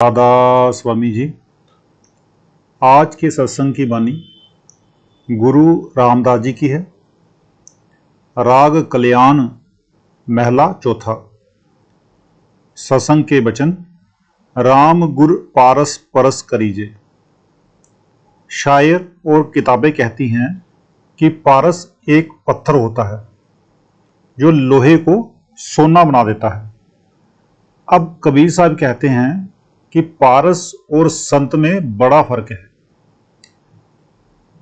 राधा स्वामी जी। आज के सत्संग की वाणी गुरु रामदास जी की है। राग कल्याण महला चौथा। सत्संग के वचन राम गुर पारस परस करीजे। शायर और किताबें कहती हैं कि पारस एक पत्थर होता है जो लोहे को सोना बना देता है। अब कबीर साहब कहते हैं कि पारस और संत में बड़ा फर्क है।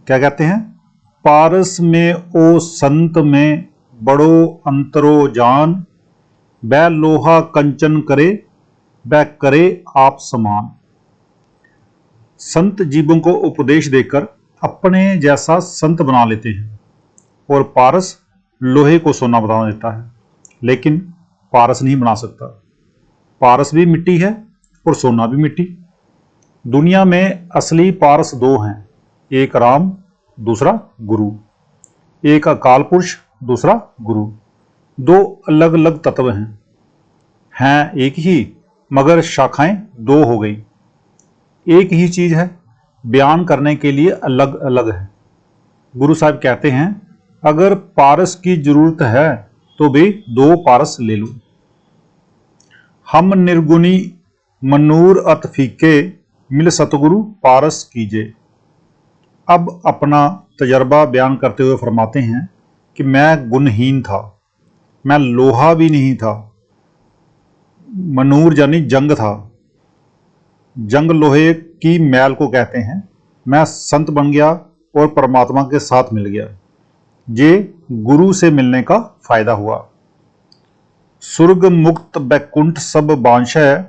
क्या कहते हैं? पारस में ओ संत में बड़ो अंतरो जान, वह लोहा कंचन करे, वह करे आप समान। संत जीवों को उपदेश देकर अपने जैसा संत बना लेते हैं और पारस लोहे को सोना बना देता है, लेकिन पारस नहीं बना सकता। पारस भी मिट्टी है और सोना भी मिट्टी। दुनिया में असली पारस दो हैं, एक राम दूसरा गुरु। एक अकाल पुरुष दूसरा गुरु। दो अलग अलग तत्व हैं एक ही, मगर शाखाएं दो हो गई। एक ही चीज है, बयान करने के लिए अलग अलग है। गुरु साहब कहते हैं अगर पारस की जरूरत है तो भी दो पारस ले लो। हम निर्गुणी मनूर अत फीके, मिल सतगुरु पारस कीजे। अब अपना तजर्बा बयान करते हुए फरमाते हैं कि मैं गुणहीन था, मैं लोहा भी नहीं था। मनूर यानी जंग था, जंग लोहे की मैल को कहते हैं। मैं संत बन गया और परमात्मा के साथ मिल गया। ये गुरु से मिलने का फायदा हुआ। सुर्ग मुक्त बैकुंठ सब बांशय,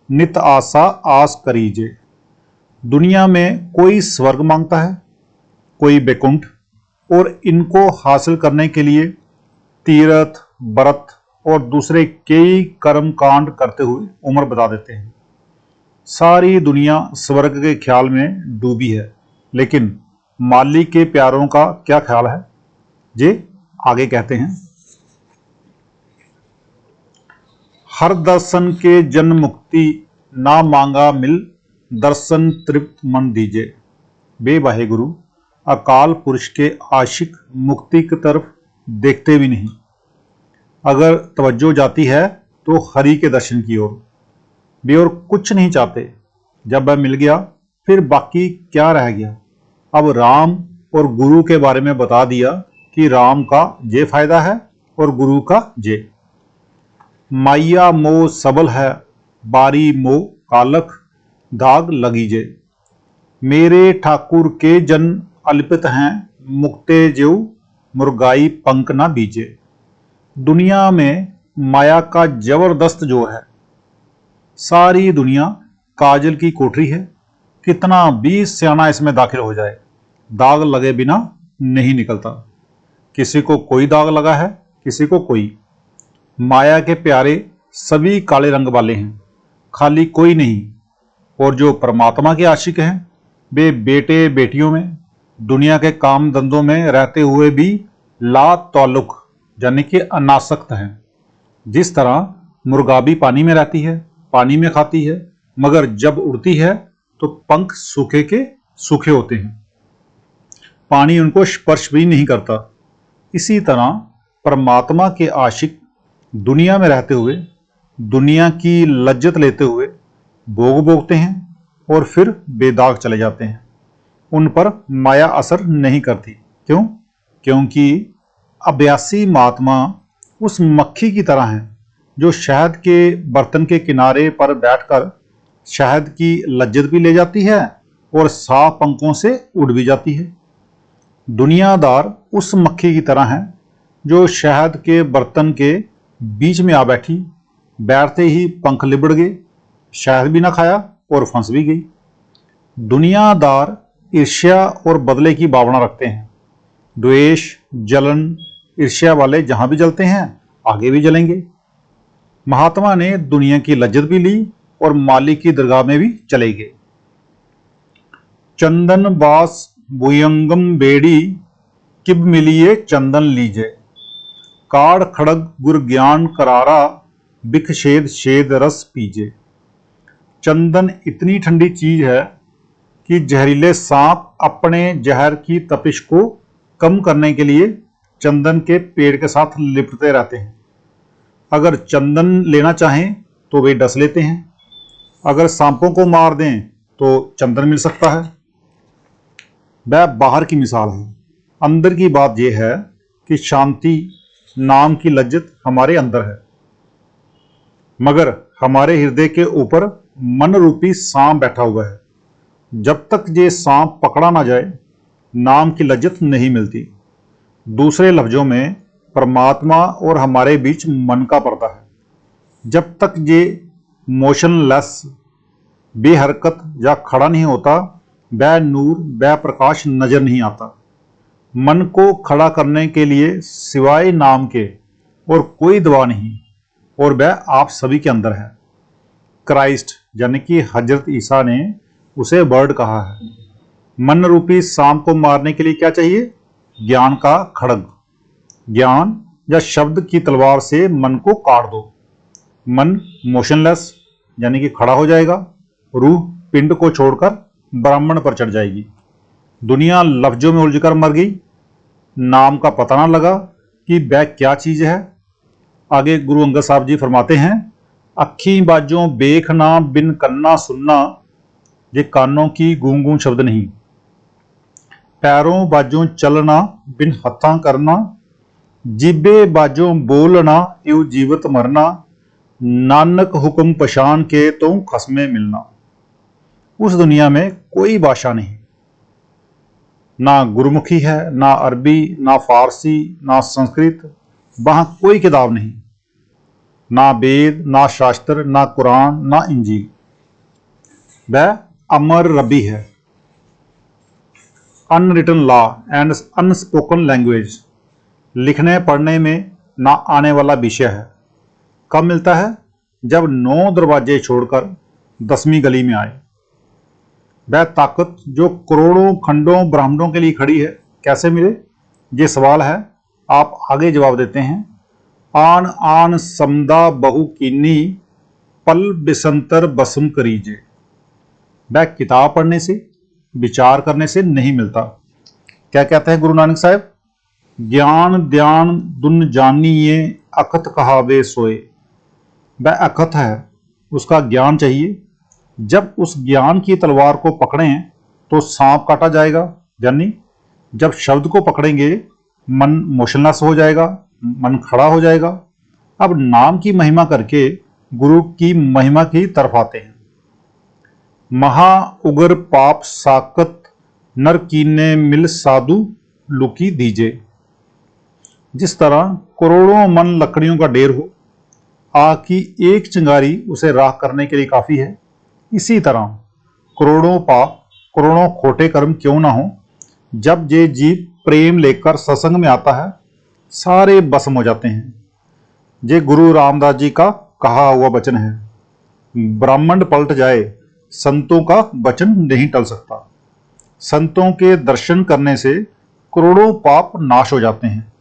नित आशा आस करीजे। दुनिया में कोई स्वर्ग मांगता है, कोई बैकुंठ, और इनको हासिल करने के लिए तीर्थ व्रत और दूसरे कई कर्म कांड करते हुए उम्र बता देते हैं। सारी दुनिया स्वर्ग के ख्याल में डूबी है, लेकिन मालिक के प्यारों का क्या ख्याल है? जे आगे कहते हैं हर दर्शन के जन मुक्ति, ना मांगा मिल दर्शन तृप्त मन दीजे। बे वाहेगुरु, अकाल पुरुष के आशिक मुक्ति की तरफ देखते भी नहीं। अगर तवज्जो जाती है तो हरि के दर्शन की ओर, वे और कुछ नहीं चाहते। जब वह मिल गया फिर बाकी क्या रह गया? अब राम और गुरु के बारे में बता दिया कि राम का ये फायदा है और गुरु का ये। माइया मोह सबल है, बारी मोह कालख, दाग लगीजे। मेरे ठाकुर के जन अल्पित हैं, मुक्ते ज्यो मुर्गाई पंख ना बीजे। दुनिया में माया का जबरदस्त जोर है। सारी दुनिया काजल की कोठरी है। कितना भी सियाना इसमें दाखिल हो जाए, दाग लगे बिना नहीं निकलता। किसी को कोई दाग लगा है, किसी को कोई। माया के प्यारे सभी काले रंग वाले हैं, खाली कोई नहीं। और जो परमात्मा के आशिक हैं वे बेटे बेटियों में, दुनिया के काम धंधों में रहते हुए भी ला ताल्लुक यानी कि अनासक्त हैं। जिस तरह मुर्गा भी पानी में रहती है, पानी में खाती है, मगर जब उड़ती है तो पंख सूखे के सूखे होते हैं, पानी उनको स्पर्श भी नहीं करता। इसी तरह परमात्मा के आशिक दुनिया में रहते हुए, दुनिया की लज्जत लेते हुए भोग भोगते हैं और फिर बेदाग चले जाते हैं। उन पर माया असर नहीं करती। क्यों? क्योंकि अभ्यासी महात्मा उस मक्खी की तरह हैं जो शहद के बर्तन के किनारे पर बैठकर शहद की लज्जत भी ले जाती है और साफ पंखों से उड़ भी जाती है। दुनियादार उस मक्खी की तरह है जो शहद के बर्तन के बीच में आ बैठी, बैठते ही पंख लिबड़ गए, शहद भी ना खाया और फंस भी गई। दुनियादार ईर्ष्या और बदले की भावना रखते हैं। द्वेष जलन ईर्ष्या वाले जहां भी जलते हैं आगे भी जलेंगे। महात्मा ने दुनिया की लज्जत भी ली और मालिक की दरगाह में भी चले गए। चंदन बास भुयंगम बेड़ी, किब मिलिए चंदन लीजे। काड़ खड़ग गुर ज्ञान करारा, बिख शेद शेद रस पीजे। चंदन इतनी ठंडी चीज है कि जहरीले सांप अपने जहर की तपिश को कम करने के लिए चंदन के पेड़ के साथ लिपटते रहते हैं। अगर चंदन लेना चाहें तो वे डस लेते हैं, अगर सांपों को मार दें तो चंदन मिल सकता है। वह बाहर की मिसाल है। अंदर की बात यह है कि शांति नाम की लज्जत हमारे अंदर है, मगर हमारे हृदय के ऊपर मन रूपी सांप बैठा हुआ है। जब तक ये सांप पकड़ा ना जाए, नाम की लज्जत नहीं मिलती। दूसरे लफ्जों में परमात्मा और हमारे बीच मन का पर्दा है। जब तक ये मोशनलेस, बेहरकत या खड़ा नहीं होता, वह नूर, वह प्रकाश नजर नहीं आता। मन को खड़ा करने के लिए सिवाय नाम के और कोई दवा नहीं, और वह आप सभी के अंदर है। क्राइस्ट यानी कि हजरत ईसा ने उसे वर्ड कहा है। मन रूपी सांप को मारने के लिए क्या चाहिए? ज्ञान का खड्ग। ज्ञान या शब्द की तलवार से मन को काट दो। मन मोशनलेस यानी कि खड़ा हो जाएगा। रूह पिंड को छोड़कर ब्राह्मण पर चढ़ जाएगी। दुनिया लफ्जों में उलझकर मर गई। नाम का पता ना लगा कि वह क्या चीज है। आगे गुरु अंगद साहब जी फरमाते हैं, अखी बाजों देखना बिन कन्ना सुनना, ये कानों की गूं गूं शब्द नहीं। पैरों बाजों चलना बिन हत्था करना, जिबे बाजों बोलना इव जीवत मरना, नानक हुक्म पशान के तो खसमे मिलना। उस दुनिया में कोई भाषा नहीं, ना गुरमुखी है, ना अरबी, ना फारसी, ना संस्कृत। वहां कोई किताब नहीं, ना वेद, ना शास्त्र, ना कुरान, ना इंजील। वह अमर रबी है। Unwritten law and unspoken language, लिखने पढ़ने में ना आने वाला विषय है। कब मिलता है? जब 9 दरवाजे छोड़कर 10वीं गली में आए। वह ताकत जो करोड़ों खंडों ब्राह्मणों के लिए खड़ी है, कैसे मिले? ये सवाल है। आप आगे जवाब देते हैं, आन आन समदा बहु कीनी, पल बिसंतर बसम करीजे। वह किताब पढ़ने से, विचार करने से नहीं मिलता। क्या कहते हैं गुरु नानक साहब? ज्ञान ध्यान दुन जानिए, अखत कहावे सोए। वह अखत है, उसका ज्ञान चाहिए। जब उस ज्ञान की तलवार को पकड़ें तो सांप काटा जाएगा, यानी जब शब्द को पकड़ेंगे मन मोशनलेस हो जाएगा, मन खड़ा हो जाएगा। अब नाम की महिमा करके गुरु की महिमा की तरफ आते हैं। महा उगर पाप साकत, नर कीने मिल साधु लुकी दीजे। जिस तरह करोड़ों मन लकड़ियों का ढेर हो, आग की एक चिंगारी उसे राख करने के लिए काफी है, इसी तरह करोड़ों पाप, करोड़ों खोटे कर्म क्यों ना हो, जब ये जीव प्रेम लेकर सत्संग में आता है, सारे भस्म हो जाते हैं। ये गुरु रामदास जी का कहा हुआ वचन है। ब्राह्मण पलट जाए, संतों का वचन नहीं टल सकता। संतों के दर्शन करने से करोड़ों पाप नाश हो जाते हैं।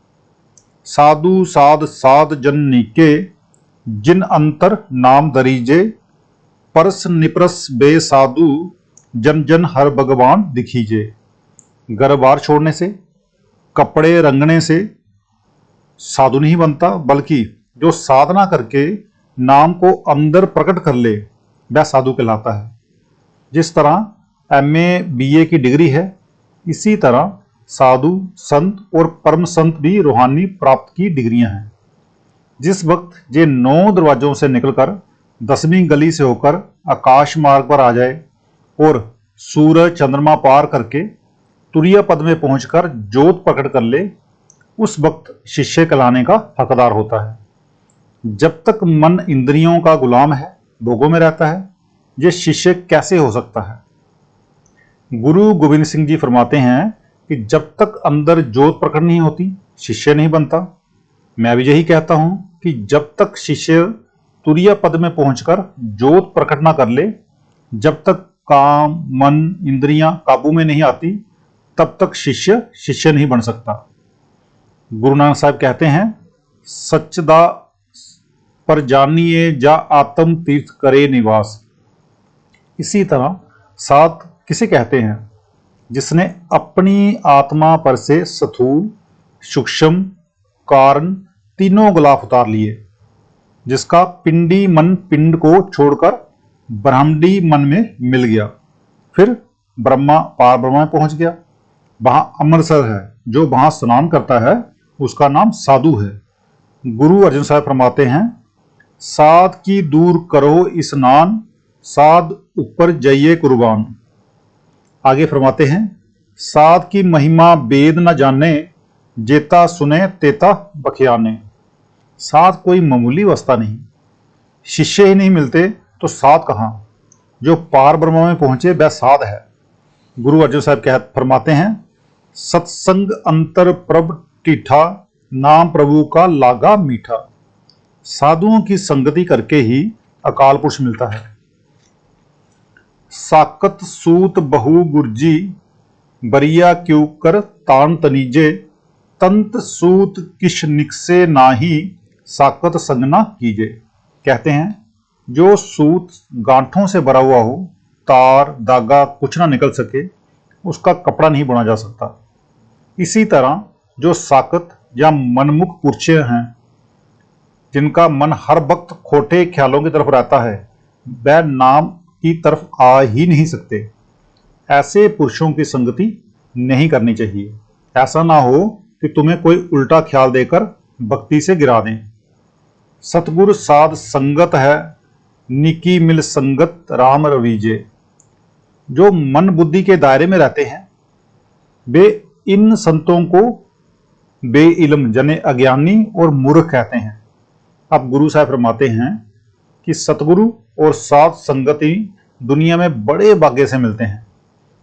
साधु साध साध जन नीके, जिन अंतर नाम दरीजे, परस निपरस बे साधु, जन जन हर भगवान दिखीजे। घर बार छोड़ने से, कपड़े रंगने से साधु नहीं बनता, बल्कि जो साधना करके नाम को अंदर प्रकट कर ले, वह साधु कहलाता है। जिस तरह MA BA की डिग्री है, इसी तरह साधु संत और परम संत भी रूहानी प्राप्त की डिग्रियां हैं। जिस वक्त ये 9 दरवाजों से निकलकर 10वीं गली से होकर आकाश मार्ग पर आ जाए और सूरज चंद्रमा पार करके तुरीय पद में पहुंचकर ज्योत प्रकट कर ले, उस वक्त शिष्य कहलाने का हकदार होता है। जब तक मन इंद्रियों का गुलाम है, भोगों में रहता है, ये शिष्य कैसे हो सकता है? गुरु गोविंद सिंह जी फरमाते हैं कि जब तक अंदर ज्योत प्रकट नहीं होती, शिष्य नहीं बनता। मैं भी यही कहता हूं कि जब तक शिष्य तुरीय पद में पहुंचकर ज्योत प्रकट ना कर ले, जब तक काम मन इंद्रियां काबू में नहीं आती, तब तक शिष्य नहीं बन सकता। गुरु नानक साहब कहते हैं, सच्चदा पर जानिए जा आत्म तीर्थ करे निवास। इसी तरह साध किसे कहते हैं? जिसने अपनी आत्मा पर से स्थूल, सूक्ष्म, कारण तीनों गिलाफ उतार लिए, जिसका पिंडी मन पिंड को छोड़कर ब्रह्मांडी मन में मिल गया, फिर ब्रह्मा पार ब्रह्मा में पहुंच गया। वहां अमृतसर है, जो वहां स्नान करता है उसका नाम साधु है। गुरु अर्जन साहब फरमाते हैं, साध की दूर करो स्नान, साध ऊपर जाइए कुर्बान। आगे फरमाते हैं, साध की महिमा वेद न जाने, जेता सुने तेता बखियाने। साध कोई मामूली अवस्था नहीं, शिष्य ही नहीं मिलते तो साध कहाँ? जो पार ब्रह्म में पहुंचे वह साध है। गुरु अर्जन साहब फरमाते हैं, सत्संग अंतर प्रभ टीठा, नाम प्रभु का लागा मीठा। साधुओं की संगति करके ही अकाल पुरुष मिलता है। साकत सूत बहु गुरजी, बरिया क्यों कर तान तनीजे, तंत सूत किश निकसे नाही, साकत संगना कीजे। कहते हैं, जो सूत गांठों से भरा हुआ हो, तार धागा कुछ ना निकल सके, उसका कपड़ा नहीं बुना जा सकता। इसी तरह जो साकत या मनमुख पुरुष हैं, जिनका मन हर वक्त खोटे ख्यालों की तरफ रहता है, वह नाम की तरफ आ ही नहीं सकते। ऐसे पुरुषों की संगति नहीं करनी चाहिए। ऐसा ना हो कि तुम्हें कोई उल्टा ख्याल देकर भक्ति से गिरा दें। सतगुरु साध संगत है, निकी मिल संगत राम रवीजे। जो मन बुद्धि के दायरे में रहते हैं, वे इन संतों को बेइल्म जने अज्ञानी और मूर्ख कहते हैं। अब गुरु साहब फरमाते हैं कि सतगुरु और साध संगति दुनिया में बड़े भाग्य से मिलते हैं।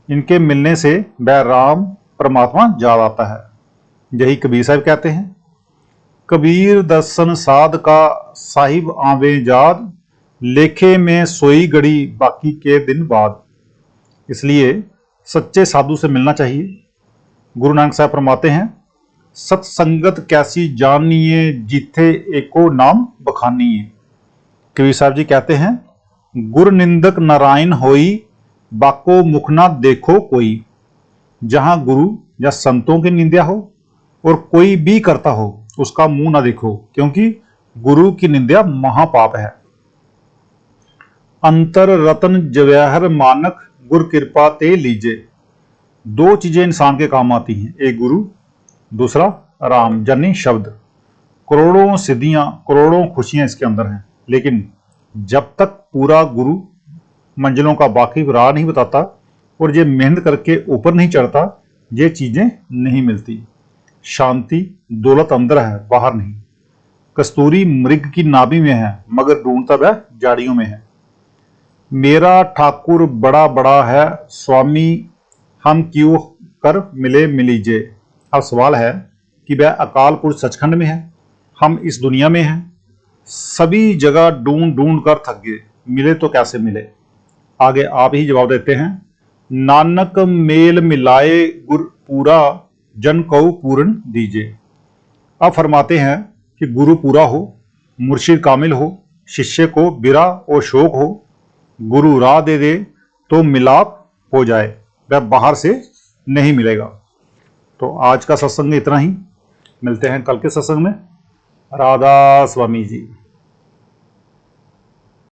इनके मिलने से वह राम परमात्मा याद आता है। यही कबीर साहब कहते हैं, कबीर दर्शन साध का साहिब आवे याद, लेखे में सोई घड़ी बाकी के दिन बाद। इसलिए सच्चे साधु से मिलना चाहिए। गुरु नानक साहब फरमाते हैं, सत्संगत कैसी जानिए, जिथे एको नाम बखानिए। कबीर साहब जी कहते हैं, गुर निंदक नारायण होई, बाको मुख ना देखो कोई। जहां गुरु या संतों की निंदा हो और कोई भी करता हो, उसका मुंह ना देखो, क्योंकि गुरु की निंदा महापाप है। अंतर रतन जवाहर मानक, गुर कृपा ते लीजे। दो चीजें इंसान के काम आती हैं, एक गुरु, दूसरा राम यानी शब्द। करोड़ों सिद्धियां, करोड़ों खुशियां इसके अंदर हैं, लेकिन जब तक पूरा गुरु मंजिलों का वाकिफ राह नहीं बताता और ये मेहनत करके ऊपर नहीं चढ़ता, ये चीजें नहीं मिलती। शांति दौलत अंदर है, बाहर नहीं। कस्तूरी मृग की नाभि में है, मगर ढूंढता वह जाड़ियों में है। मेरा ठाकुर बड़ा बड़ा है, स्वामी हम क्यों कर मिले मिलीजे। अब सवाल है कि वह अकाल पुरुष सचखंड में है, हम इस दुनिया में हैं। सभी जगह ढूंढ ढूंढ कर थक गए, मिले तो कैसे मिले? आगे आप ही जवाब देते हैं, नानक मेल मिलाए गुर पूरा, जन को पूर्ण दीजिए। अब फरमाते हैं कि गुरु पूरा हो, मुर्शिद कामिल हो, शिष्य को बिरा और शोक हो, गुरु राह दे दे तो मिलाप हो जाए, वह बाहर से नहीं मिलेगा। तो आज का सत्संग इतना ही, मिलते हैं कल के सत्संग में। राधा स्वामी जी।